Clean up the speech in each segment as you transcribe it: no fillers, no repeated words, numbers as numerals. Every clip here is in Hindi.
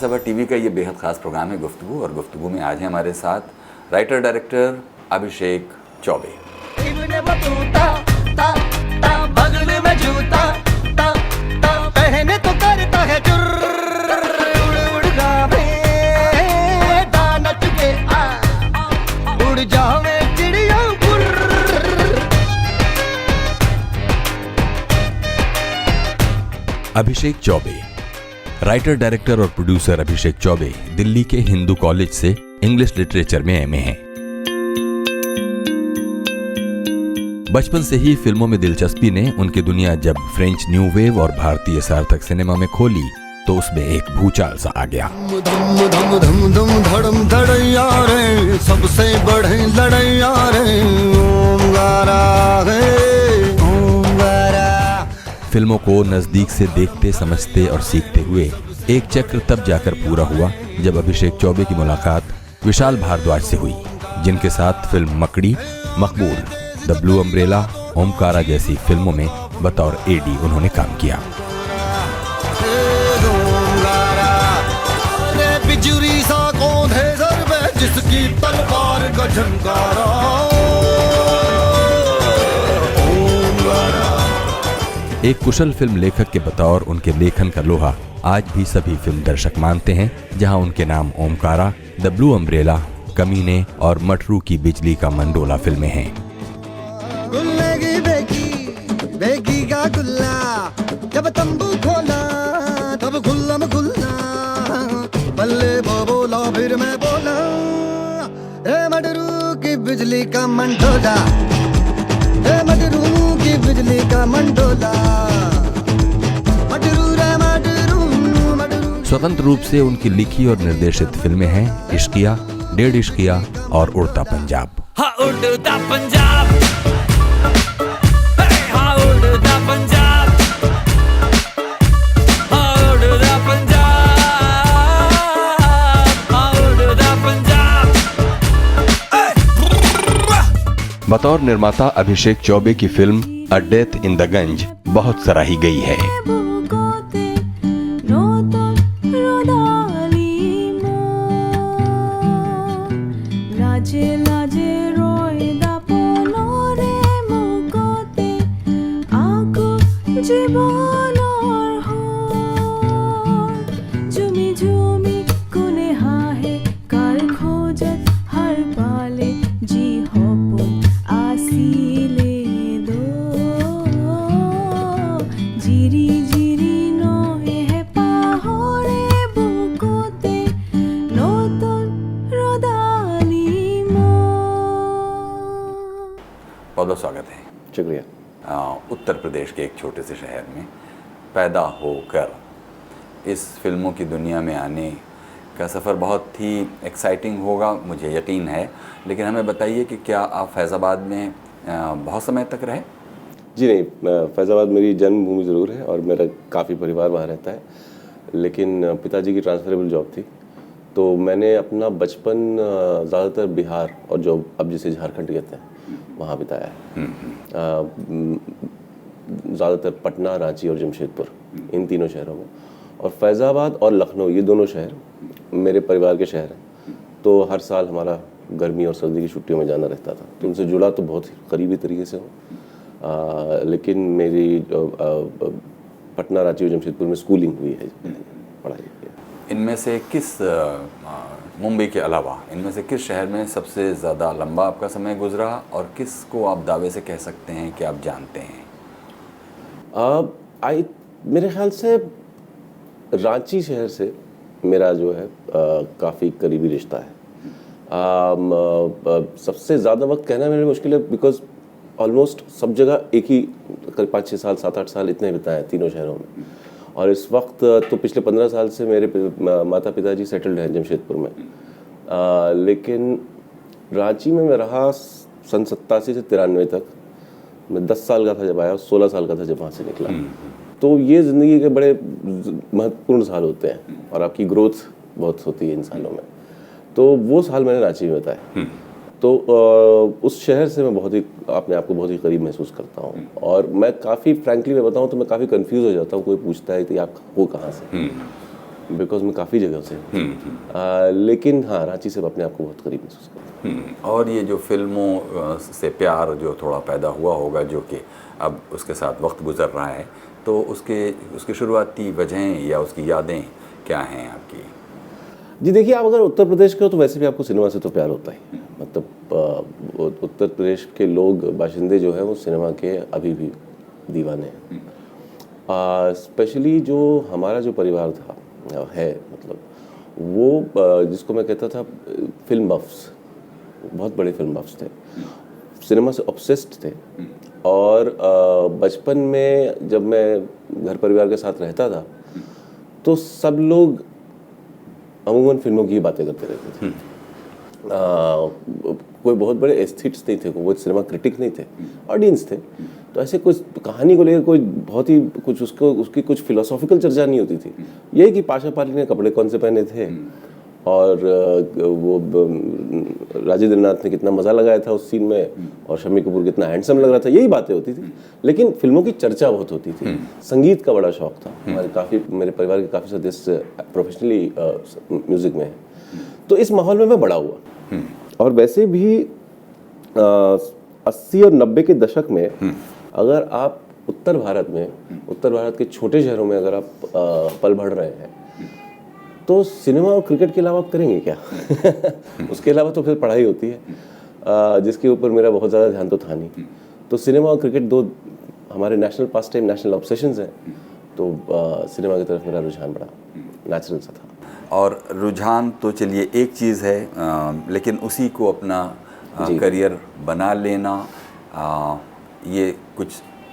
सभा टीवी का ये बेहद ख़ास प्रोग्राम है गुफ्तगू, और गुफ्तगू में आज है हमारे साथ राइटर डायरेक्टर अभिषेक चौबे। अभिषेक चौबे, राइटर डायरेक्टर और प्रोड्यूसर अभिषेक चौबे दिल्ली के हिंदू कॉलेज से इंग्लिश लिटरेचर में एमए हैं। बचपन से ही फिल्मों में दिलचस्पी ने उनकी दुनिया जब फ्रेंच न्यू वेव और भारतीय सार्थक सिनेमा में खोली तो उसमें एक भूचाल सा आ गया। सबसे बड़े लड़ैया रे, फिल्मों को नजदीक से देखते समझते और सीखते हुए एक चक्र तब जाकर पूरा हुआ जब अभिषेक चौबे की मुलाकात विशाल भारद्वाज से हुई, जिनके साथ फिल्म मकड़ी, मकबूल, द ब्लू अम्ब्रेला, ओमकारा जैसी फिल्मों में बतौर एडी उन्होंने काम किया। जिसकी तलवार का झंकारा, एक कुशल फिल्म लेखक के बतौर उनके लेखन का लोहा आज भी सभी फिल्म दर्शक मानते हैं, जहां उनके नाम ओमकारा, द ब्लू अम्ब्रेला, कमीने और मटरू की बिजली का मंडोला फिल्में हैं। बेगी का गुल्ला, जब तंबू खोला तब गुल्लम गुल्ला, बल्ले बोला फिर मैं बोला, ए मटरू की बिजली का मंडोला, ए मटरू की बिजली का मंडोला, मटरू रे मटरू मटरू। स्वतंत्र रूप से उनकी लिखी और निर्देशित फिल्में हैं इश्किया, डेढ़ इश्किया और उड़ता पंजाब। हाँ उड़ता पंजाब, हाँ उड़ता पंजाब, हाँ उड़ता पंजाब, हाँ उड़ता पंजाब। बतौर निर्माता अभिषेक चौबे की film a death in the Gunj बहुत सराही गई है। बहुत स्वागत है। शुक्रिया। उत्तर प्रदेश के एक छोटे से शहर में पैदा होकर इस फिल्मों की दुनिया में आने का सफ़र बहुत ही एक्साइटिंग होगा, मुझे यकीन है। लेकिन हमें बताइए कि क्या आप फैज़ाबाद में बहुत समय तक रहे? जी नहीं, फैज़ाबाद मेरी जन्मभूमि ज़रूर है और मेरा काफ़ी परिवार वहाँ रहता है, लेकिन पिताजी की ट्रांसफरेबल जॉब थी, तो मैंने अपना बचपन ज़्यादातर बिहार और जो अब जिसे झारखंड कहते हैं वहाँ बिताया है। ज़्यादातर पटना, रांची और जमशेदपुर, इन तीनों शहरों में। और फैज़ाबाद और लखनऊ, ये दोनों शहर मेरे परिवार के शहर हैं, तो हर साल हमारा गर्मी और सर्दी की छुट्टियों में जाना रहता था, तो उनसे जुड़ा तो बहुत ही करीबी तरीके से हूँ। लेकिन मेरी पटना, रांची और जमशेदपुर में स्कूलिंग हुई है, पढ़ाई। इनमें से किस मुंबई के अलावा इनमें से किस शहर में सबसे ज़्यादा लंबा आपका समय गुजरा और किस को आप दावे से कह सकते हैं कि आप जानते हैं? मेरे ख्याल से रांची शहर से मेरा जो है काफ़ी करीबी रिश्ता है। सबसे ज़्यादा वक्त कहना मेरे लिए मुश्किल है, बिकॉज ऑलमोस्ट सब जगह एक ही करीब 5-6 साल, 7-8 साल इतने बिताए हैं तीनों शहरों में। और इस वक्त तो पिछले 15 साल से मेरे माता पिताजी सेटल्ड हैं जमशेदपुर में, लेकिन रांची में मैं रहा सन 87 से 93 तक। मैं 10 साल का था जब आया, 16 साल का था जब वहाँ से निकला। तो ये ज़िंदगी के बड़े महत्वपूर्ण साल होते हैं और आपकी ग्रोथ बहुत होती है इन सालों में। तो वो साल मैंने रांची में बताया। तो उस शहर से मैं बहुत ही अपने आप को बहुत ही करीब महसूस करता हूँ। और मैं काफ़ी फ्रैंकली मैं बताऊँ तो मैं काफ़ी कंफ्यूज हो जाता हूँ, कोई पूछता है कि आप हो कहाँ से। बिकॉज मैं काफ़ी जगह से हूँ। लेकिन हाँ, रांची से अपने आप को बहुत करीब महसूस करता हूँ। और ये जो फिल्मों से प्यार जो थोड़ा पैदा हुआ होगा, जो कि अब उसके साथ वक्त गुजर रहा है, तो उसके शुरुआती वजहें या उसकी यादें क्या हैं आपकी? जी देखिए, आप अगर उत्तर प्रदेश के हो तो वैसे भी आपको सिनेमा से तो प्यार होता ही। मतलब उत्तर प्रदेश के लोग, बाशिंदे जो हैं, वो सिनेमा के अभी भी दीवाने हैं। स्पेशली जो हमारा जो परिवार था है, मतलब वो जिसको मैं कहता था फिल्म बफ्स, बहुत बड़े फिल्म बफ्स थे, सिनेमा से ऑब्सेस्ड थे। और बचपन में जब मैं घर परिवार के साथ रहता था तो सब लोग अमूमन फिल्मों की बातें करते रहते थे। कोई बहुत बड़े एस्थेट्स नहीं थे, वो सिनेमा क्रिटिक नहीं थे, ऑडियंस थे। तो ऐसे कुछ कहानी को लेकर कोई बहुत ही कुछ उसकी कुछ फिलोसॉफिकल चर्चा नहीं होती थी। यही कि पाशा पाली ने कपड़े कौन से पहने थे, और वो राजेंद्र नाथ ने कितना मज़ा लगाया था उस सीन में, और शम्मी कपूर कितना हैंडसम लग रहा था, यही बातें होती थी। लेकिन फिल्मों की चर्चा बहुत होती थी। संगीत का बड़ा शौक था हमारे, मेरे परिवार के काफ़ी सदस्य प्रोफेशनली म्यूज़िक में हैं। तो इस माहौल में मैं बड़ा हुआ। और वैसे भी 80 और 90 के दशक में अगर आप उत्तर भारत के छोटे शहरों में अगर आप पल बढ़ रहे हैं तो सिनेमा और क्रिकेट के अलावा आप करेंगे क्या? उसके अलावा तो फिर पढ़ाई होती है, जिसके ऊपर मेरा बहुत ज़्यादा ध्यान तो था नहीं। तो सिनेमा और क्रिकेट दो हमारे नेशनल पास टाइम, नेशनल ऑब्सेशंस हैं। तो सिनेमा की तरफ मेरा रुझान बड़ा नेचुरल सा था। और रुझान तो चलिए एक चीज़ है, लेकिन उसी को अपना करियर बना लेना,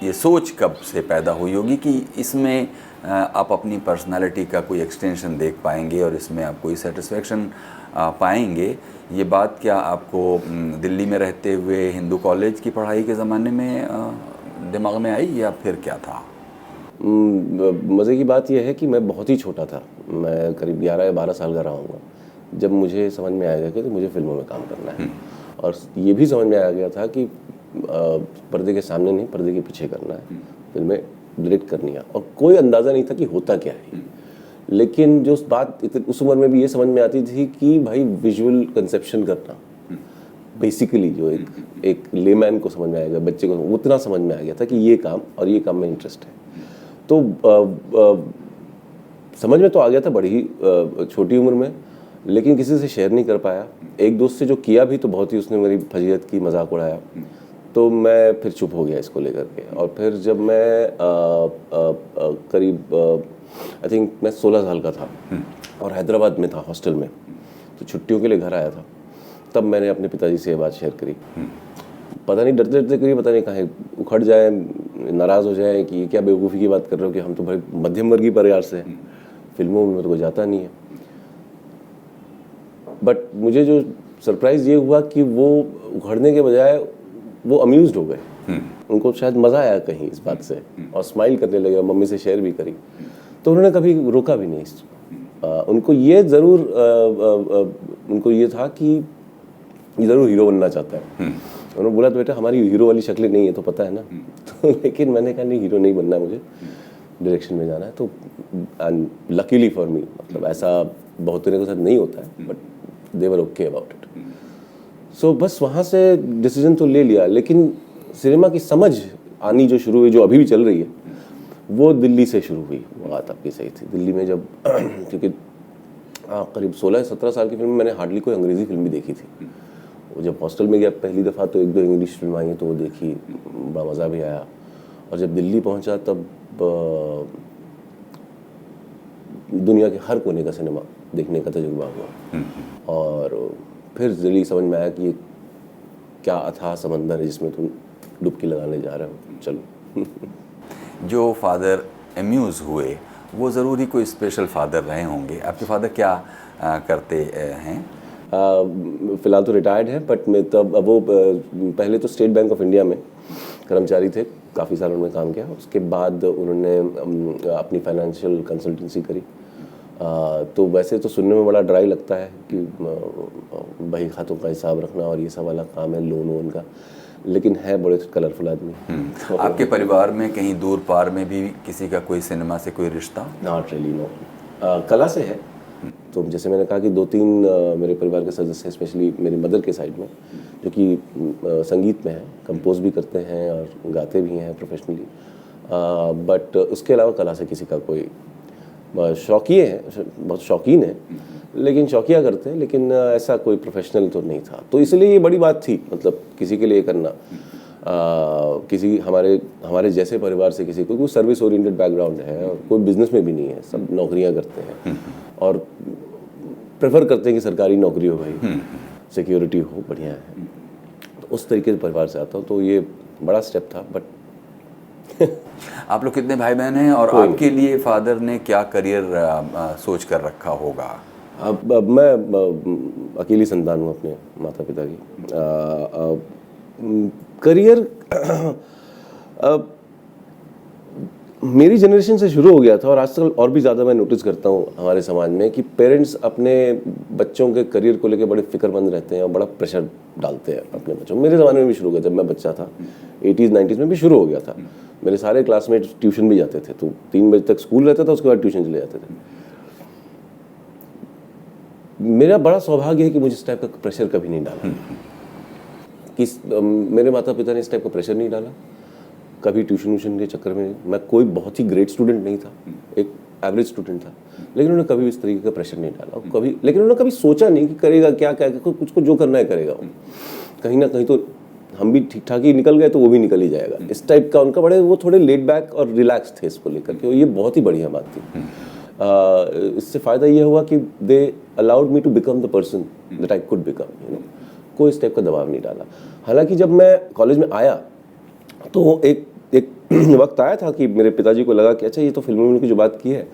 ये सोच कब से पैदा हुई होगी कि इसमें आप अपनी पर्सनालिटी का कोई एक्सटेंशन देख पाएंगे और इसमें आप कोई सेटिस्फेक्शन पाएंगे? ये बात क्या आपको दिल्ली में रहते हुए हिंदू कॉलेज की पढ़ाई के ज़माने में दिमाग में आई, या फिर क्या था? मज़े की बात यह है कि मैं बहुत ही छोटा था, मैं करीब 11 या 12 साल का रहा हूँगा जब मुझे समझ में आया कि तो मुझे फिल्मों में काम करना है। और ये भी समझ में आ गया था कि पर्दे के सामने नहीं, पर्दे के पीछे करना है, फिल्में डायरेक्ट करनी है। और कोई अंदाज़ा नहीं था कि होता क्या है। लेकिन जो बात उस उम्र में भी ये समझ में आती थी कि भाई विजुअल कंसेप्शन करना बेसिकली जो एक लेमैन को समझ में आएगा, बच्चे को उतना समझ में आ गया था कि ये काम और ये काम में इंटरेस्ट है। तो समझ में तो आ गया था बड़ी ही छोटी उम्र में, लेकिन किसी से शेयर नहीं कर पाया। एक दोस्त से जो किया भी तो बहुत ही उसने मेरी फजीहत की, मजाक उड़ाया, तो मैं फिर चुप हो गया इसको लेकर के। और फिर जब मैं करीब आई थिंक मैं 16 साल का था और हैदराबाद में था हॉस्टल में, तो छुट्टियों के लिए घर आया था, तब मैंने अपने पिताजी से ये बात शेयर करी। पता नहीं डरते डरते करी, पता नहीं कहीं उखड़ जाए, नाराज़ हो जाए कि ये क्या बेवकूफ़ी की बात कर रहे हो, कि हम तो भाई मध्यम वर्गीय परिवार से हैं, फिल्मों में तो कोई जाता नहीं है। बट मुझे जो सरप्राइज़ ये हुआ कि वो उखड़ने के बजाय वो अम्यूज़ड हो गए। उनको शायद मज़ा आया कहीं इस बात से, और स्माइल करने लगे, मम्मी से शेयर भी करी। तो उन्होंने कभी रोका भी नहीं इसको। उनको ये ज़रूर उनको ये था कि ये ज़रूर हीरो बनना चाहता है। उन्होंने बोला तो बेटा हमारी हीरो वाली शक्लें नहीं है, तो पता है ना। तो लेकिन मैंने कहा नहीं, हीरो नहीं बनना है मुझे, डायरेक्शन में जाना है। तो लकीली फॉर मी, मतलब ऐसा बहुत तरह के साथ नहीं होता है, but they were okay about it. So बस वहाँ से डिसीजन तो ले लिया। लेकिन सिनेमा की समझ आनी जो शुरू हुई, जो अभी भी चल रही है, वो दिल्ली से शुरू हुई। वो बात आपकी सही थी। दिल्ली में जब क्योंकि करीब 16-17 साल की फिल्म, मैंने हार्डली कोई अंग्रेज़ी फिल्म भी देखी थी। वो जब हॉस्टल में गया पहली दफ़ा तो 1-2 इंग्लिश फिल्म आई तो वो देखी, बड़ा मज़ा भी आया। और जब दिल्ली पहुंचा तब दुनिया के हर कोने का सिनेमा देखने का तजुर्बा हुआ। और फिर जल्दी समझ में आया कि ये क्या अथाह समंदर है जिसमें तुम डुबकी लगाने जा रहे हो, चलो। जो फादर अम्यूज़ हुए वो ज़रूरी कोई स्पेशल फादर रहे होंगे। आपके फादर क्या करते हैं? फ़िलहाल तो रिटायर्ड है, बट मैं तब वो पहले तो स्टेट बैंक ऑफ इंडिया में कर्मचारी थे, काफ़ी साल उन्होंने काम किया। उसके बाद उन्होंने अपनी फाइनेंशियल कंसल्टेंसी करी। तो वैसे तो सुनने में बड़ा ड्राई लगता है कि बही खातों का हिसाब रखना और ये सब वाला काम है, लोन वोन का, लेकिन है बड़े कलरफुल आदमी। आपके परिवार में कहीं दूर पार में भी किसी का कोई सिनेमा से कोई रिश्ता? Not really, no. कला से है। तो जैसे मैंने कहा कि 2-3 मेरे परिवार के सदस्य हैं, स्पेशली मेरी मदर के साइड में, जो कि संगीत में है, कंपोज भी करते हैं और गाते भी हैं प्रोफेशनली। बट उसके अलावा कला से किसी का कोई शौकीय है, बहुत शौकीन है, लेकिन शौकिया करते हैं, लेकिन ऐसा कोई प्रोफेशनल तो नहीं था। तो इसलिए ये बड़ी बात थी, मतलब किसी के लिए करना, किसी हमारे जैसे परिवार से किसी को, कोई सर्विस ओरिएंटेड बैकग्राउंड है और कोई बिजनेस में भी नहीं है, सब नौकरियां करते हैं और प्रेफर करते हैं कि सरकारी नौकरी हो भाई, सिक्योरिटी हो, बढ़िया है। तो उस तरीके से परिवार से आता हूँ, तो ये बड़ा स्टेप था। बट आप लोग कितने भाई बहन हैं, और आपके लिए फादर ने क्या करियर सोच कर रखा होगा? अब मैं अकेली संतान हूँ अपने माता पिता की। करियर मेरी जनरेशन से शुरू हो गया था, और आजकल और भी ज़्यादा मैं नोटिस करता हूँ हमारे समाज में कि पेरेंट्स अपने बच्चों के करियर को लेकर बड़े फिक्रमंद रहते हैं और बड़ा प्रेशर डालते हैं अपने बच्चों। मेरे ज़माने में भी शुरू हो गया, जब मैं बच्चा था 80s 90s में भी शुरू हो गया था। मेरे सारे क्लासमेट्स ट्यूशन भी जाते थे, तो 3 बजे तक स्कूल रहता था, उसके बाद ट्यूशन चले जाते थे। मेरा बड़ा सौभाग्य है कि मुझे इस टाइप का प्रेशर कभी नहीं डाला, कि मेरे माता पिता ने इस टाइप का प्रेशर नहीं डाला कभी। ट्यूशन व्यूशन के चक्कर में मैं कोई बहुत ही ग्रेट स्टूडेंट नहीं था, एक एवरेज स्टूडेंट था, लेकिन उन्होंने कभी इस तरीके का प्रेशर नहीं डाला कभी। लेकिन उन्होंने कभी सोचा नहीं कि करेगा क्या, कुछ को जो करना है करेगा। कहीं ना कहीं तो हम भी ठीक ठाक ही निकल गए, तो वो भी निकल ही जाएगा, इस टाइप का उनका। बड़े वो थोड़े लेड बैक और रिलैक्स थे इसको लेकर के, ये बहुत ही बढ़िया बात थी। इससे फ़ायदा ये हुआ कि they allowed me to become the person that I could become, you know. कोई इस टाइप का दबाव नहीं डाला। हालांकि जब मैं कॉलेज में आया तो एक वक्त आया था कि मेरे पिताजी को लगा कि अच्छा, ये तो फिल्मों में की जो बात की है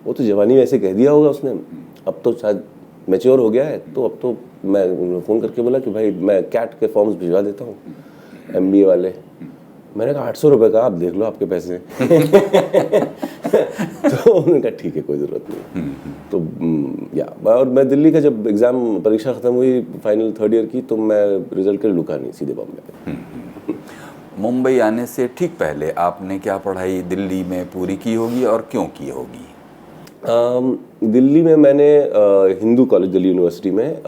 वो तो जवानी में ऐसे कह दिया होगा उसने, अब तो शायद मैच्योर हो गया है। तो अब तो मैं फ़ोन करके बोला कि भाई मैं कैट के फॉर्म्स भिजवा देता हूँ, MBA वाले। मैंने कहा 800 रुपये का, आप देख लो आपके पैसे। तो उन्होंने कहा ठीक है, कोई ज़रूरत नहीं। तो और मैं दिल्ली का जब एग्ज़ाम परीक्षा ख़त्म हुई फाइनल 3rd ईयर की, तो मैं रिजल्ट के लिए रुका नहीं, सीधे बॉम्बे। मुंबई आने से ठीक पहले आपने क्या पढ़ाई दिल्ली में पूरी की होगी, और क्यों की होगी? दिल्ली में मैंने हिंदू कॉलेज, दिल्ली यूनिवर्सिटी में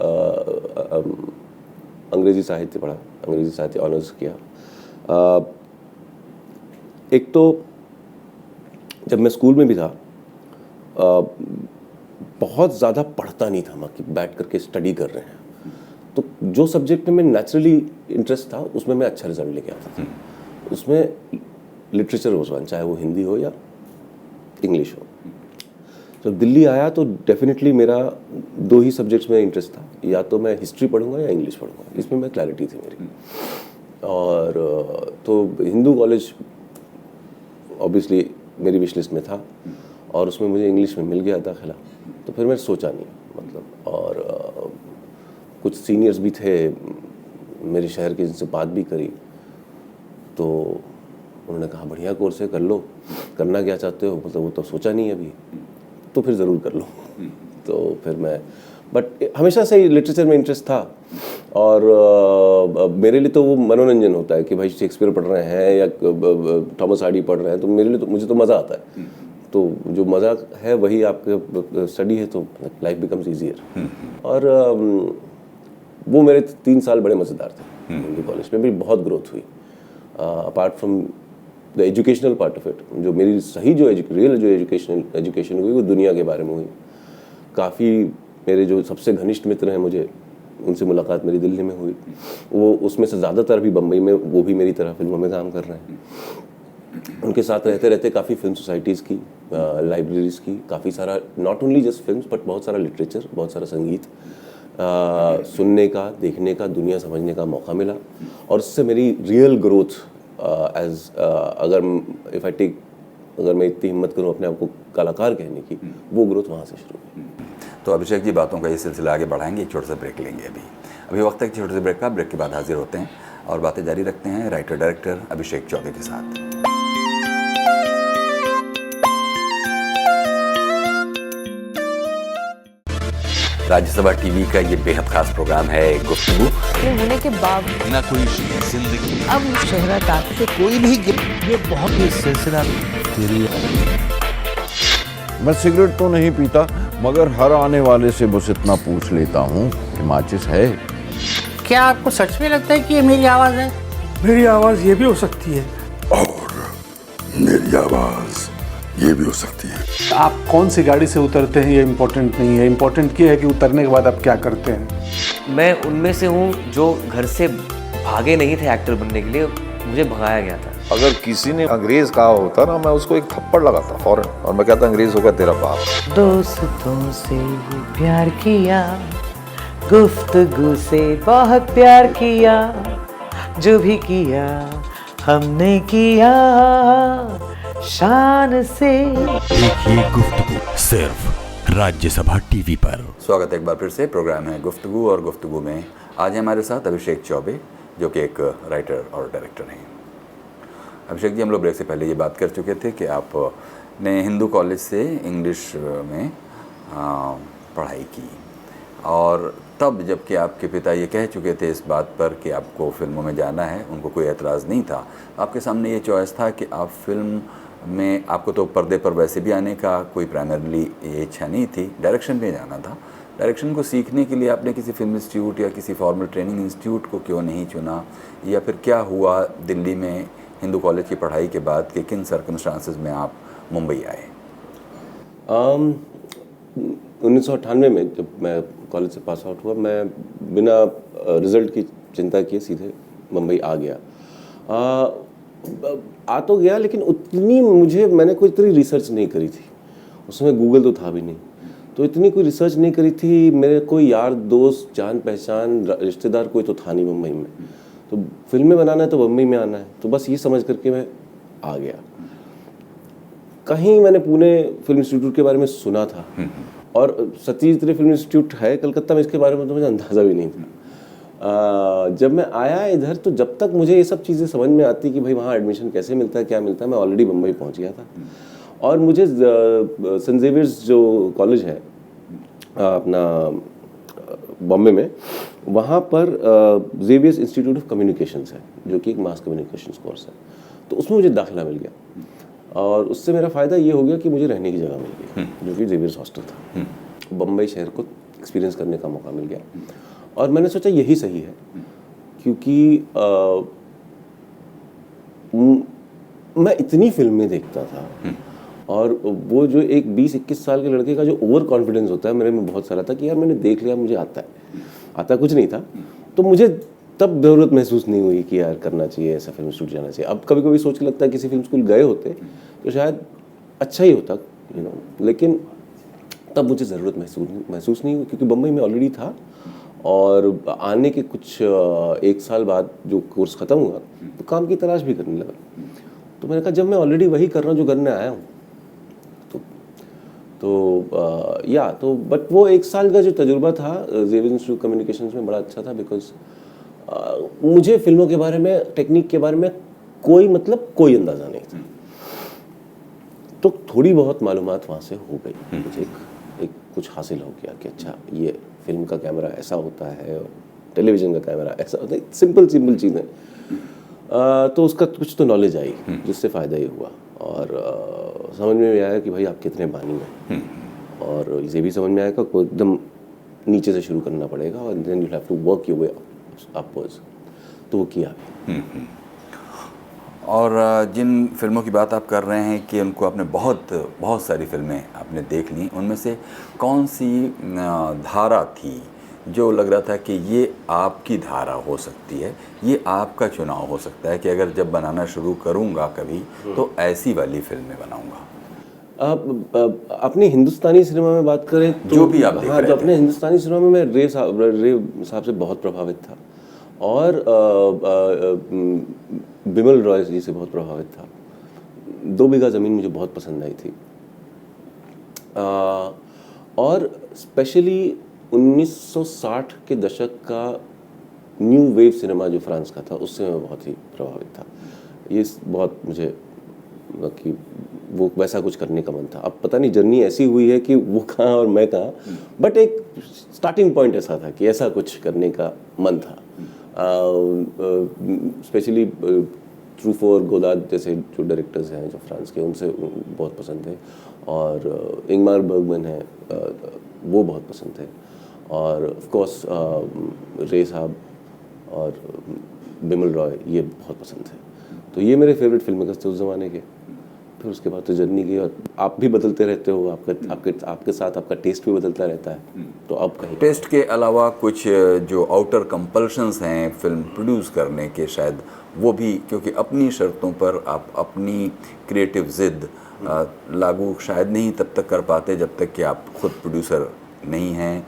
अंग्रेज़ी साहित्य पढ़ा, अंग्रेज़ी साहित्य ऑनर्स किया। एक तो जब मैं स्कूल में भी था, बहुत ज़्यादा पढ़ता नहीं था मैं, कि बैठ करके स्टडी कर रहे हैं। तो जो सब्जेक्ट में नेचुरली इंटरेस्ट था, उसमें मैं अच्छा रिजल्ट लेके आता था। उसमें लिटरेचर हो, चाहे वो हिंदी हो या इंग्लिश हो। जब दिल्ली आया तो डेफिनेटली मेरा 2 ही सब्जेक्ट्स में इंटरेस्ट था, या तो मैं हिस्ट्री पढ़ूंगा या इंग्लिश पढ़ूंगा, इसमें मैं क्लैरिटी थी मेरी। और तो हिंदू कॉलेज ऑब्वियसली मेरी विश लिस्ट में था, और उसमें मुझे इंग्लिश में मिल गया दाखिला। तो फिर मैंने सोचा नहीं, मतलब, और कुछ सीनियर्स भी थे मेरे शहर के, जिनसे बात भी करी, तो उन्होंने कहा बढ़िया कोर्स है, कर लो, करना क्या चाहते हो, मतलब वो तो सोचा नहीं अभी, तो फिर ज़रूर कर लो। तो फिर मैं, बट हमेशा से ही लिटरेचर में इंटरेस्ट था, और मेरे लिए तो वो मनोरंजन होता है कि भाई शेक्सपियर पढ़ रहे हैं या थॉमस हार्डी पढ़ रहे हैं, तो मेरे लिए तो, मुझे तो मज़ा आता है। तो जो मज़ा है वही आपके स्टडी है, तो लाइफ बिकम्स ईजियर। और वो मेरे 3 साल बड़े मज़ेदार थे हिंदी कॉलेज में, मेरी बहुत ग्रोथ हुई। Apart from the educational part of it, जो मेरी सही जो रियल जो एजुकेशन हुई वो दुनिया के बारे में हुई। काफ़ी मेरे जो सबसे घनिष्ठ मित्र हैं, मुझे उनसे मुलाकात मेरी दिल्ली में हुई। वो उसमें से ज़्यादातर भी बम्बई में, वो भी मेरी तरह फिल्मों में काम कर रहे हैं। उनके साथ रहते रहते काफ़ी फिल्म सोसाइटीज़ की, लाइब्रेरीज़ की, काफ़ी सारा, not only just films but बहुत सारा लिटरेचर, बहुत सारा संगीत सुनने का, देखने का, दुनिया समझने का मौका मिला। और उससे मेरी रियल ग्रोथ एज अगर मैं इतनी हिम्मत करूं अपने आप को कलाकार कहने की, वो ग्रोथ वहाँ से शुरू हुई। तो अभिषेक जी, बातों का ये सिलसिला आगे बढ़ाएंगे, एक छोटा सा ब्रेक लेंगे। अभी वक्त है एक छोटे से ब्रेक का। ब्रेक के बाद हाजिर होते हैं और बातें जारी रखते हैं राइटर डायरेक्टर अभिषेक चौबे के साथ। राज्यसभा टीवी का ये बेहद खास प्रोग्राम है गुफ्तगू। होने के बावजूद ना कोई जिंदगी, अब शहरा ताकत से कोई भी ये बहुत ही सिलसिला तेरी मैं सिगरेट तो नहीं पीता, मगर हर आने वाले से बस इतना पूछ लेता हूँ कि माचिस है। क्या आपको सच में लगता है कि ये मेरी आवाज़ है? मेरी आवाज़ ये भी हो सकती है। और मेरी आवाज ये भी हो सकती है। आप कौन सी गाड़ी से उतरते हैं ये इम्पोर्टेंट नहीं है, इम्पोर्टेंट ये है कि उतरने के बाद आप क्या करते हैं। मैं उनमें से हूँ जो घर से भागे नहीं थे एक्टर बनने के लिए, मुझे भगाया गया था। अगर किसी ने अंग्रेज कहा होता ना, मैं उसको एक थप्पड़ लगाता फौरन, और मैं कहता अंग्रेज होगा तेरा बाप। दोस्तों से प्यार किया, गुफ्तगू से बहुत प्यार किया, जो भी किया हमने किया शान से। देखिए गुफ्तगू सिर्फ राज्यसभा टीवी पर। स्वागत है एक बार फिर से, प्रोग्राम है गुफ्तगू, और गुफ्तगू में आज है हमारे साथ अभिषेक चौबे, जो कि एक राइटर और डायरेक्टर हैं। अभिषेक जी, हम लोग ब्रेक से पहले ये बात कर चुके थे कि आपने हिंदू कॉलेज से इंग्लिश में पढ़ाई की, और तब जबकि आपके पिता ये कह चुके थे इस बात पर कि आपको फिल्मों में जाना है, उनको कोई एतराज़ नहीं था। आपके सामने ये चॉइस था कि आप फिल्म में, आपको तो पर्दे पर वैसे भी आने का कोई प्राइमरीली ये इच्छा नहीं थी, डायरेक्शन में जाना था। डायरेक्शन को सीखने के लिए आपने किसी फिल्म इंस्टीट्यूट या किसी फॉर्मल ट्रेनिंग इंस्टीट्यूट को क्यों नहीं चुना, या फिर क्या हुआ दिल्ली में हिंदू कॉलेज की पढ़ाई के बाद कि किन सर्कमस्टांसेस में आप मुंबई आए? 1998 में जब मैं कॉलेज से पास आउट हुआ, मैं बिना रिज़ल्ट की चिंता किए सीधे मुंबई आ गया। आ तो गया, लेकिन मैंने कोई इतनी रिसर्च नहीं करी थी। उस समय गूगल तो था भी नहीं, तो इतनी कोई रिसर्च नहीं करी थी। मेरे कोई यार दोस्त, जान पहचान, रिश्तेदार कोई तो था नहीं मुंबई में। तो फिल्में बनाना है तो मुंबई में आना है, तो बस ये समझ करके मैं आ गया। कहीं मैंने पुणे फिल्म इंस्टीट्यूट के बारे में सुना था, और सतीश रे फिल्म इंस्टीट्यूट है कलकत्ता में, इसके बारे में तो मुझे अंदाज़ा भी नहीं था। जब मैं आया इधर, तो जब तक मुझे ये सब चीज़ें समझ में आती कि भाई वहाँ एडमिशन कैसे मिलता है, क्या मिलता है, मैं ऑलरेडी मुंबई पहुँच गया था। और मुझे सेंट ज़ेवियर्स जो कॉलेज है अपना बॉम्बे में, वहाँ पर ज़ेवियर्स इंस्टीट्यूट ऑफ कम्युनिकेशंस है, जो कि एक मास कम्युनिकेशंस कोर्स है। तो उसमें मुझे दाखिला मिल गया, और उससे मेरा फ़ायदा ये हो गया कि मुझे रहने की जगह मिल गई, जो कि ज़ेवियर्स हॉस्टल था। बम्बई शहर को एक्सपीरियंस करने का मौका मिल गया, और मैंने सोचा यही सही है, क्योंकि मैं इतनी फिल्में देखता था, और वो जो एक 20-21 साल के लड़के का जो ओवर कॉन्फिडेंस होता है मेरे में बहुत सारा था कि यार मैंने देख लिया, मुझे आता कुछ नहीं था। तो मुझे तब ज़रूरत महसूस नहीं हुई कि यार करना चाहिए, ऐसा फिल्म इंस्टीट्यूट जाना चाहिए। अब कभी कभी सोच के लगता है किसी फिल्म स्कूल गए होते तो शायद अच्छा ही होता, लेकिन तब मुझे ज़रूरत महसूस नहीं हुई, क्योंकि बम्बई में ऑलरेडी था। और आने के कुछ 1 साल बाद जो कोर्स ख़त्म हुआ, तो काम की तलाश भी करने लगा। तो मैंने कहा जब मैं ऑलरेडी वही कर रहा हूँ जो करने आया हूँ, तो बट वो 1 साल का जो तजुर्बा था ज़ेवियर्स इंस्टीट्यूट कम्युनिकेशंस में बड़ा अच्छा था, बिकॉज मुझे फिल्मों के बारे में, टेक्निक के बारे में कोई अंदाज़ा नहीं था। तो थोड़ी बहुत मालूमात वहाँ से हो गई, मुझे एक कुछ हासिल हो गया कि अच्छा ये फिल्म का कैमरा ऐसा होता है, और टेलीविज़न का कैमरा ऐसा होता है, सिंपल चीज़ें। तो उसका कुछ तो नॉलेज आई, जिससे फ़ायदा ये हुआ। और समझ में आया कि भाई आप कितने बानी हैं, और ये भी समझ में आया कि कोई एकदम नीचे से शुरू करना पड़ेगा, और then you have to work your way upwards. तो वो किया। और जिन फिल्मों की बात आप कर रहे हैं कि उनको आपने बहुत सारी फिल्में आपने देख ली, उनमें से कौन सी धारा थी जो लग रहा था कि ये आपकी धारा हो सकती है, ये आपका चुनाव हो सकता है कि अगर जब बनाना शुरू करूँगा कभी तो ऐसी वाली फिल्में बनाऊँगा? अपने हिंदुस्तानी सिनेमा में बात करें तो जो भी आप देख रहे थे। अपने हिंदुस्तानी सिनेमा में मैं रे साहब से बहुत प्रभावित था, और बिमल रॉय जी से बहुत प्रभावित था। 2 बीघा ज़मीन मुझे बहुत पसंद आई थी, और स्पेशली 1960 के दशक का न्यू वेव सिनेमा जो फ्रांस का था, उससे मैं बहुत ही प्रभावित था। ये बहुत मुझे कि वो वैसा कुछ करने का मन था। अब पता नहीं जर्नी ऐसी हुई है कि वो कहाँ और मैं कहाँ, बट एक स्टार्टिंग पॉइंट ऐसा था कि ऐसा कुछ करने का मन था। स्पेशली ट्रूफोर, गोदाद जैसे जो डायरेक्टर्स हैं जो फ्रांस के, उनसे बहुत पसंद थे। और इंगमार बर्गमैन है, वो बहुत पसंद थे। और ऑफ कोर्स रे साहब और बिमल रॉय, ये बहुत पसंद थे। तो ये मेरे फेवरेट फिल्म मेकर्स थे उस ज़माने के। फिर उसके बाद तो जर्नी की, और आप भी बदलते रहते हो, आपके साथ आपका टेस्ट भी बदलता रहता है। तो अब कहीं टेस्ट के अलावा कुछ जो आउटर कंपल्शंस हैं फिल्म प्रोड्यूस करने के, शायद वो भी, क्योंकि अपनी शर्तों पर आप अपनी क्रिएटिव जिद लागू शायद नहीं तब तक कर पाते जब तक कि आप खुद प्रोड्यूसर नहीं हैं,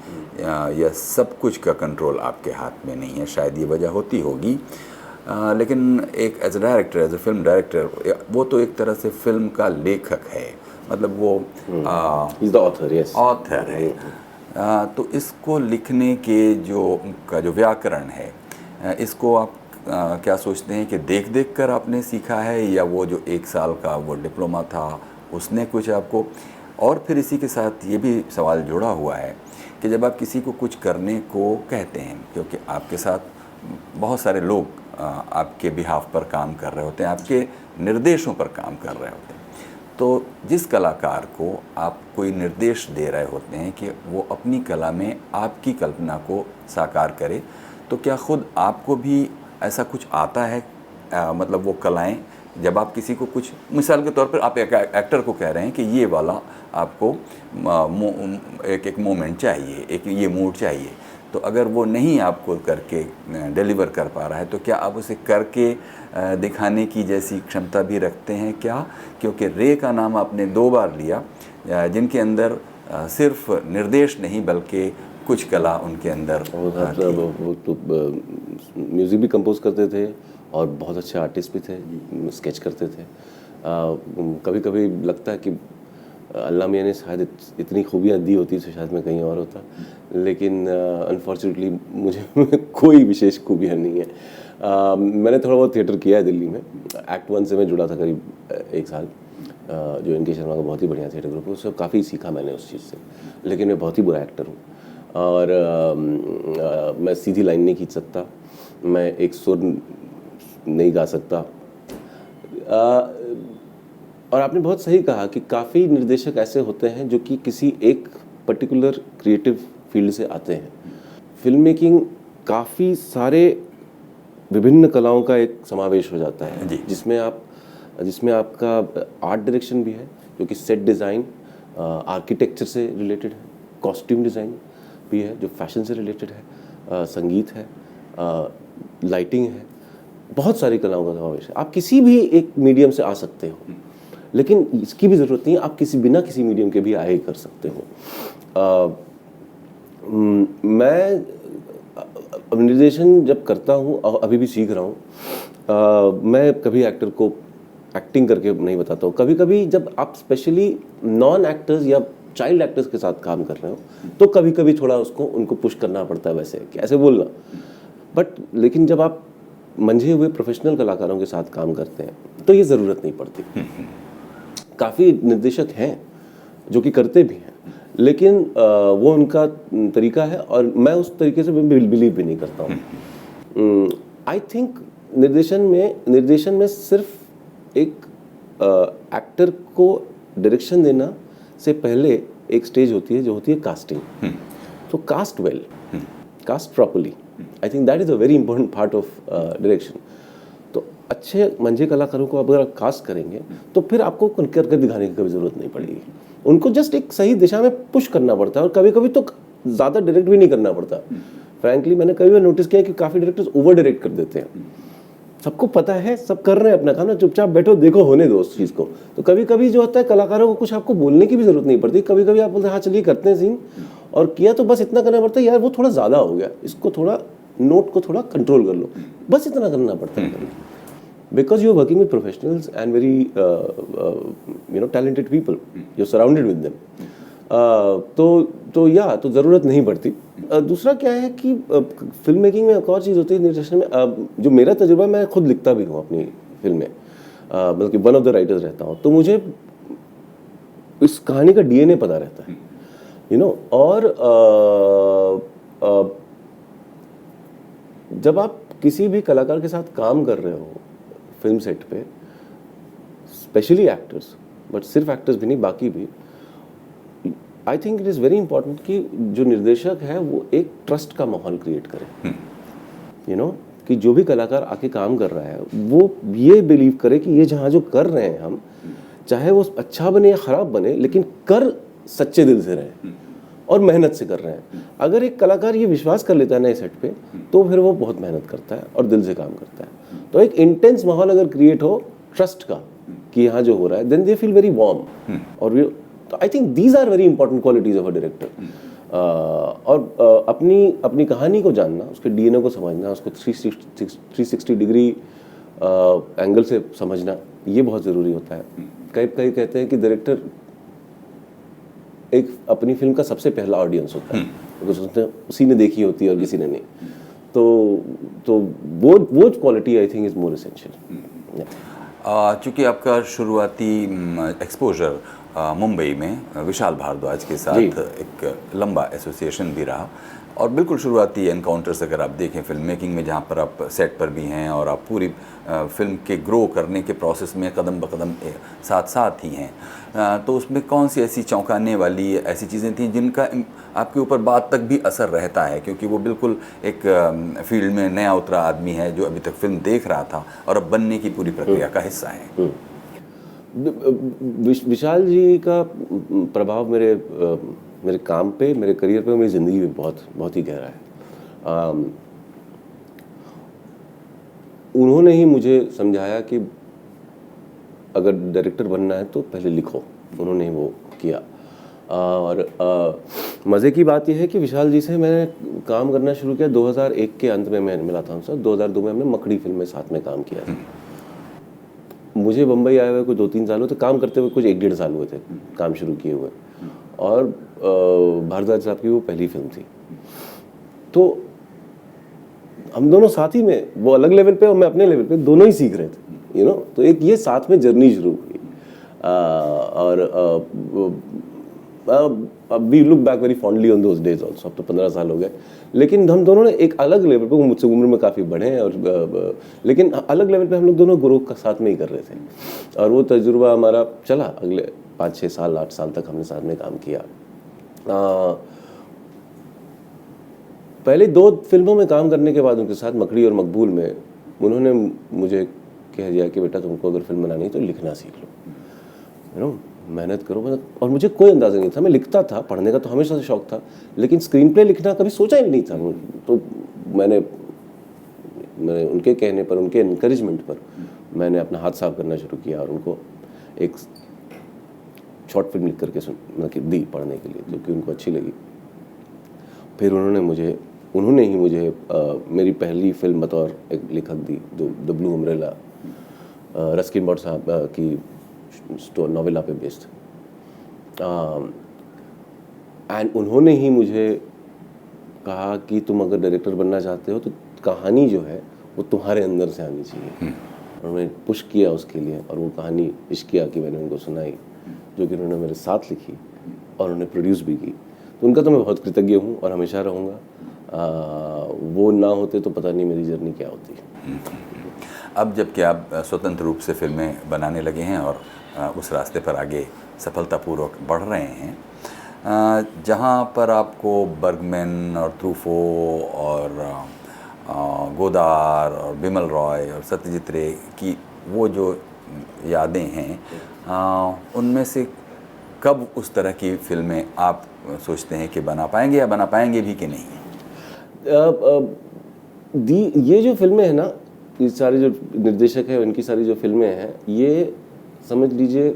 या सब कुछ का कंट्रोल आपके हाथ में नहीं है। शायद ये वजह होती होगी। लेकिन एक as a director, as a film director, वो तो एक तरह से फिल्म का लेखक है, मतलब वो ऑथर है। तो इसको लिखने के जो व्याकरण है, इसको आप क्या सोचते हैं कि देख देख कर आपने सीखा है, या वो जो 1 साल का वो डिप्लोमा था उसने कुछ आपको? और फिर इसी के साथ ये भी सवाल जुड़ा हुआ है कि जब आप किसी को कुछ करने को कहते हैं, क्योंकि आपके साथ बहुत सारे लोग आपके बिहाफ पर काम कर रहे होते हैं, आपके निर्देशों पर काम कर रहे होते हैं, तो जिस कलाकार को आप कोई निर्देश दे रहे होते हैं कि वो अपनी कला में आपकी कल्पना को साकार करे, तो क्या खुद आपको भी ऐसा कुछ आता है? मतलब वो कलाएं, जब आप किसी को कुछ, मिसाल के तौर पर आप एक एक्टर को कह रहे हैं कि ये वाला आपको एक मोमेंट चाहिए, एक ये मूड चाहिए, तो अगर वो नहीं आपको करके डिलीवर कर पा रहा है, तो क्या आप उसे करके दिखाने की जैसी क्षमता भी रखते हैं क्या? क्योंकि रे का नाम आपने 2 बार लिया, जिनके अंदर सिर्फ निर्देश नहीं बल्कि कुछ कला उनके अंदर। वो तो म्यूज़िक भी कंपोज करते थे और बहुत अच्छे आर्टिस्ट भी थे, स्केच करते थे। कभी कभी लगता है कि अल्लाह मियाँ ने शायद इतनी खूबियाँ दी होती तो शायद मैं कहीं और होता, लेकिन अनफॉर्चुनेटली मुझे कोई विशेष खूबियाँ नहीं है। मैंने थोड़ा बहुत थिएटर किया है दिल्ली में। एक्ट 1 से मैं जुड़ा था करीब 1 साल, जो इनके शर्मा का बहुत ही बढ़िया थिएटर ग्रुप है, उससे काफ़ी सीखा मैंने उस चीज़ से। लेकिन मैं बहुत ही बुरा एक्टर हूँ, और मैं सीधी लाइन नहीं खींच सकता, मैं एक सुर नहीं गा सकता। और आपने बहुत सही कहा कि काफ़ी निर्देशक ऐसे होते हैं जो कि किसी एक पर्टिकुलर क्रिएटिव फील्ड से आते हैं। फिल्म मेकिंग काफ़ी सारे विभिन्न कलाओं का एक समावेश हो जाता है, जिसमें आपका आर्ट डायरेक्शन भी है, जो कि सेट डिज़ाइन, आर्किटेक्चर से रिलेटेड है, कॉस्ट्यूम डिज़ाइन भी है जो फैशन से रिलेटेड है, संगीत है, लाइटिंग है, बहुत सारी कलाओं का समावेश है। आप किसी भी एक मीडियम से आ सकते हो, लेकिन इसकी भी ज़रूरत नहीं है, आप बिना किसी मीडियम के भी आगे कर सकते हो। मैं निर्देशन जब करता हूँ, अभी भी सीख रहा हूँ, मैं कभी एक्टर को एक्टिंग करके नहीं बताता हूँ। कभी कभी जब आप स्पेशली नॉन एक्टर्स या चाइल्ड एक्टर्स के साथ काम कर रहे हो, तो कभी कभी थोड़ा उनको पुश करना पड़ता है, वैसे कि ऐसे बोलना। बट लेकिन जब आप मंझे हुए प्रोफेशनल कलाकारों के साथ काम करते हैं तो ये ज़रूरत नहीं पड़ती। काफ़ी निर्देशक हैं जो कि करते भी हैं, लेकिन वो उनका तरीका है और मैं उस तरीके से बिलीव भी नहीं करता हूँ। आई थिंक निर्देशन में सिर्फ एक एक्टर को डायरेक्शन देना से पहले एक स्टेज होती है जो होती है कास्टिंग। तो cast well, cast properly, I think that is a very important part of direction. तो अच्छे मंझे कलाकारों को अगर आप कास्ट करेंगे तो फिर आपको कर दिखाने की कभी ज़रूरत नहीं पड़ेगी। उनको जस्ट एक सही दिशा में पुश करना पड़ता है, और कभी कभी तो ज़्यादा डायरेक्ट भी नहीं करना पड़ता। फ्रैंकली मैंने कभी बार नोटिस किया कि काफ़ी डायरेक्टर्स ओवर डायरेक्ट कर देते हैं। सबको पता है, सब कर रहे हैं अपना काम ना, चुपचाप बैठो, देखो होने दो उस चीज़ को। तो कभी कभी जो होता है, कलाकारों को कुछ आपको बोलने की भी ज़रूरत नहीं पड़ती। कभी कभी आप बोलते हैं हाँ चलिए करते हैं सीन, और किया तो बस इतना करना पड़ता है, यार वो थोड़ा ज़्यादा हो गया, इसको थोड़ा नोट को थोड़ा कंट्रोल कर लो, बस इतना करना पड़ता है। Because you are working with professionals and very talented people, you are surrounded with them. तो ज़रूरत नहीं पड़ती। दूसरा क्या है कि फिल्म मेकिंग में एक और चीज़ होती है निर्देशन में, जो मेरा तजुर्बा, मैं खुद लिखता भी हूँ अपनी फिल्म में, बल्कि वन ऑफ द राइटर्स रहता हूँ, तो मुझे इस कहानी का DNA पता रहता है, और जब आप किसी भी कलाकार के साथ काम कर रहे हो फिल्म सेट पे, स्पेशली एक्टर्स, बट सिर्फ एक्टर्स भी नहीं, बाकी भी, I think it is very important कि जो निर्देशक है वो एक ट्रस्ट का माहौल क्रिएट करे, यू नो, कि जो भी कलाकार आके काम कर रहा है वो ये बिलीव करे कि ये जहाँ जो कर रहे हैं हम, चाहे वो अच्छा बने या ख़राब बने, लेकिन कर सच्चे दिल से रहे और मेहनत से कर रहे हैं। अगर एक कलाकार ये विश्वास कर लेता है नए सेट पे, तो फिर वो बहुत मेहनत करता है और दिल से काम करता है। तो एक इंटेंस माहौल अगर क्रिएट हो ट्रस्ट का कि यहाँ जो हो रहा है, then they feel very warm. और I think these are very important qualities of a director. और अपनी कहानी को जानना, उसके डीएनए को समझना, उसको 360 डिग्री एंगल से समझना, ये बहुत ज़रूरी होता है। कई कहते हैं कि डायरेक्टर एक अपनी फिल्म का सबसे पहला ऑडियंस होता है, क्योंकि उसी ने देखी होती है और किसी ने नहीं। तो वो quality I think is more essential. चूँकि आपका शुरुआती एक्सपोजर मुंबई में विशाल भारद्वाज के साथ एक लंबा एसोसिएशन भी रहा, और बिल्कुल शुरुआती एनकाउंटर्स अगर आप देखें फिल्म मेकिंग में, जहाँ पर आप सेट पर भी हैं और आप पूरी फिल्म के ग्रो करने के प्रोसेस में कदम ब कदम साथ साथ ही हैं, तो उसमें कौन सी ऐसी चौंकाने वाली ऐसी चीज़ें थी जिनका आपके ऊपर बाद तक भी असर रहता है, क्योंकि वो बिल्कुल एक फील्ड में नया उतरा आदमी है जो अभी तक फिल्म देख रहा था और अब बनने की पूरी प्रक्रिया का हिस्सा है? विशाल जी का प्रभाव मेरे काम पे, मेरे करियर पे, मेरी ज़िंदगी में बहुत ही गहरा है। उन्होंने ही मुझे समझाया कि अगर डायरेक्टर बनना है तो पहले लिखो, उन्होंने ही वो किया। और मज़े की बात यह है कि विशाल जी से मैंने काम करना शुरू किया 2001 के अंत में, मैं मिला था उनसे। 2002 में हमने मकड़ी फिल्म में साथ में काम किया था। मुझे बम्बई आए हुए कोई 2-3 साल हुए थे, काम करते हुए कुछ 1-1.5 साल हुए थे काम शुरू किए हुए, और भारद्वाज साहब की वो पहली फिल्म थी। तो हम दोनों साथ ही में, वो अलग लेवल पे और मैं अपने लेवल पे, दोनों ही सीख रहे थे, यू नो। तो एक ये साथ में जर्नी शुरू हुई। अब we look back very fondly on those days also. अब तो 15 साल हो गए, लेकिन हम दोनों ने एक अलग लेवल पे, वो मुझसे उम्र में काफ़ी बड़े हैं, और लेकिन अलग लेवल पे हम लोग दोनों ग्रो का साथ में ही कर रहे थे। और वो तजुर्बा हमारा चला, अगले 5-6 साल 8 साल तक हमने साथ में काम किया। पहले 2 फिल्मों में काम करने के बाद उनके साथ, मकड़ी और मकबूल में, उन्होंने मुझे कह दिया कि बेटा तुमको अगर फिल्म बनानी है तो लिखना सीख लो, यू नो, मेहनत करो। और मुझे कोई अंदाज़ा नहीं था, मैं लिखता था, पढ़ने का तो हमेशा से शौक था, लेकिन स्क्रीन प्ले लिखना कभी सोचा ही नहीं था। तो मैंने उनके कहने पर, उनके इनकरेजमेंट पर मैंने अपना हाथ साफ करना शुरू किया और उनको एक शॉर्ट फिल्म लिख करके दी पढ़ने के लिए, जो कि उनको अच्छी लगी। फिर उन्होंने ही मुझे मेरी पहली फिल्म बतौर एक लेखक दी, the blue umbrella, Ruskin Bond साहब की नॉवेला पे बेस्ड। एंड उन्होंने ही मुझे कहा कि तुम अगर डायरेक्टर बनना चाहते हो तो कहानी जो है वो तुम्हारे अंदर से आनी चाहिए। और मैंने पुश किया उसके लिए, और वो कहानी इश्किया की मैंने उनको सुनाई, जो कि उन्होंने मेरे साथ लिखी और उन्होंने प्रोड्यूस भी की। तो उनका तो मैं बहुत कृतज्ञ हूँ और हमेशा रहूँगा। वो ना होते तो पता नहीं मेरी जर्नी क्या होती। अब जबकि आप स्वतंत्र रूप से फिल्में बनाने लगे हैं और उस रास्ते पर आगे सफलतापूर्वक बढ़ रहे हैं, जहाँ पर आपको बर्गमैन और ट्रूफो और गोदार और बिमल रॉय और सत्यजीत रे की वो जो यादें हैं, उनमें से कब उस तरह की फिल्में आप सोचते हैं कि बना पाएंगे, या बना पाएंगे भी कि नहीं? ये जो फिल्में हैं ना, ये सारे जो निर्देशक हैं, इनकी सारी जो फिल्में हैं, ये समझ लीजिए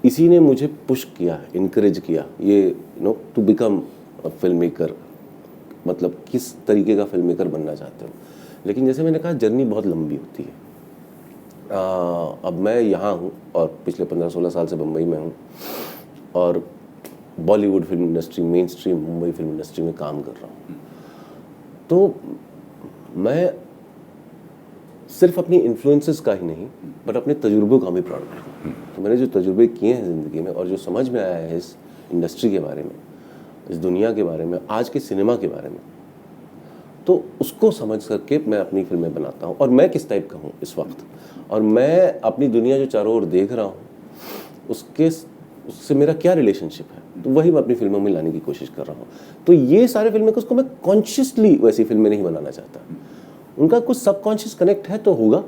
इसी ने मुझे पुश किया, इनकरेज किया, ये to become a film maker, मतलब किस तरीके का फिल्म मेकर बनना चाहते हो। लेकिन जैसे मैंने कहा, जर्नी बहुत लंबी होती है। अब मैं यहाँ हूँ और पिछले 15-16 साल से मुंबई में हूँ, और Bollywood film industry, main stream Mumbai film industry में काम कर रहा हूँ। तो मैं सिर्फ अपनी इन्फ्लुएंसेस का ही नहीं, बट अपने तजुर्बों का भी प्रोडक्ट हूँ। तो मैंने जो तजुर्बे किए हैं ज़िंदगी में, और जो समझ में आया है इस इंडस्ट्री के बारे में, इस दुनिया के बारे में, आज के सिनेमा के बारे में, तो उसको समझ करके मैं अपनी फिल्में बनाता हूँ, और मैं किस टाइप का हूँ इस वक्त, और मैं अपनी दुनिया जो चारों ओर देख रहा हूँ उससे मेरा क्या रिलेशनशिप है, तो वही मैं अपनी फिल्मों में लाने की कोशिश कर रहा हूँ। तो ये सारे फिल्में उसको मैं कॉन्शियसली वैसी फिल्में नहीं बनाना चाहता, उनका कुछ सबकॉन्शियस कनेक्ट है तो होगा,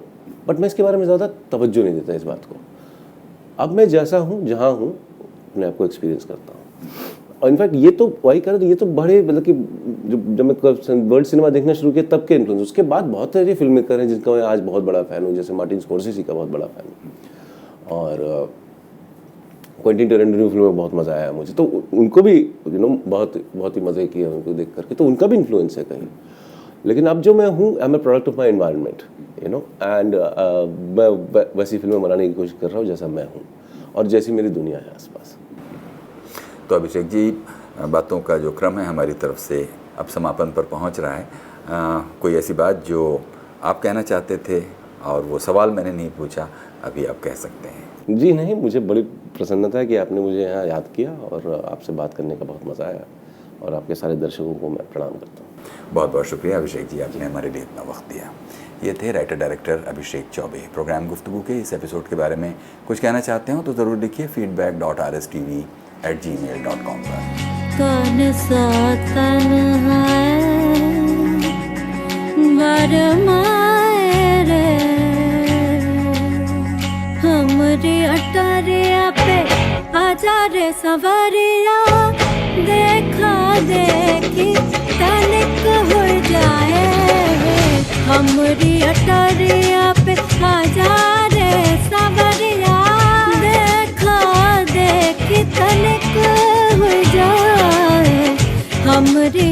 बट मैं इसके बारे में ज़्यादा तवज्जो नहीं देता इस बात को। अब मैं जैसा हूँ, जहाँ हूँ, अपने आप को एक्सपीरियंस करता हूँ। और इनफैक्ट ये तो वही कर, ये तो बड़े मतलब कि जब मैं वर्ल्ड सिनेमा देखना शुरू किया तब के इन्फ्लुएंस, उसके बाद बहुत सारे फिल्म मेकर हैं जिनका मैं आज बहुत बड़ा फ़ैन हूँ, जैसे मार्टिन स्कोर्सेसी का बहुत बड़ा फ़ैन हूँ, और क्वेंटिन टैरेंटिनो फिल्म में बहुत मज़ा आया मुझे, तो उनको भी बहुत ही मज़े किए उनको देख करके, तो उनका भी इन्फ्लुएंस है कहीं। लेकिन अब जो मैं हूँ, I am a product of my environment, and मैं वैसी फिल्में बनाने की कोशिश कर रहा हूँ जैसा मैं हूँ और जैसी मेरी दुनिया है आसपास। तो अभिषेक जी, बातों का जो क्रम है हमारी तरफ से अब समापन पर पहुंच रहा है। कोई ऐसी बात जो आप कहना चाहते थे और वो सवाल मैंने नहीं पूछा, अभी आप कह सकते हैं। जी नहीं, मुझे बड़ी प्रसन्नता है कि आपने मुझे यहाँ याद किया और आपसे बात करने का बहुत मज़ा आया, और आपके सारे दर्शकों को मैं प्रणाम करता हूँ। बहुत बहुत शुक्रिया अभिषेक जी, आपने हमारे लिए इतना वक्त दिया। ये थे राइटर डायरेक्टर अभिषेक चौबे। प्रोग्राम गुफ्तगू के इस एपिसोड के बारे में कुछ कहना चाहते हो तो ज़रूर लिखिए feedback.rstv@gmail.com पर। कौन सा तन्हाई बरमाए रे, हमरी अटरिया पे आजा रे सवरिया, देखा देखी तनिक हो जाए, हमरी अटरिया पे आजा रे सवरिया, देखा देखी तनिक हो जाए, हमरी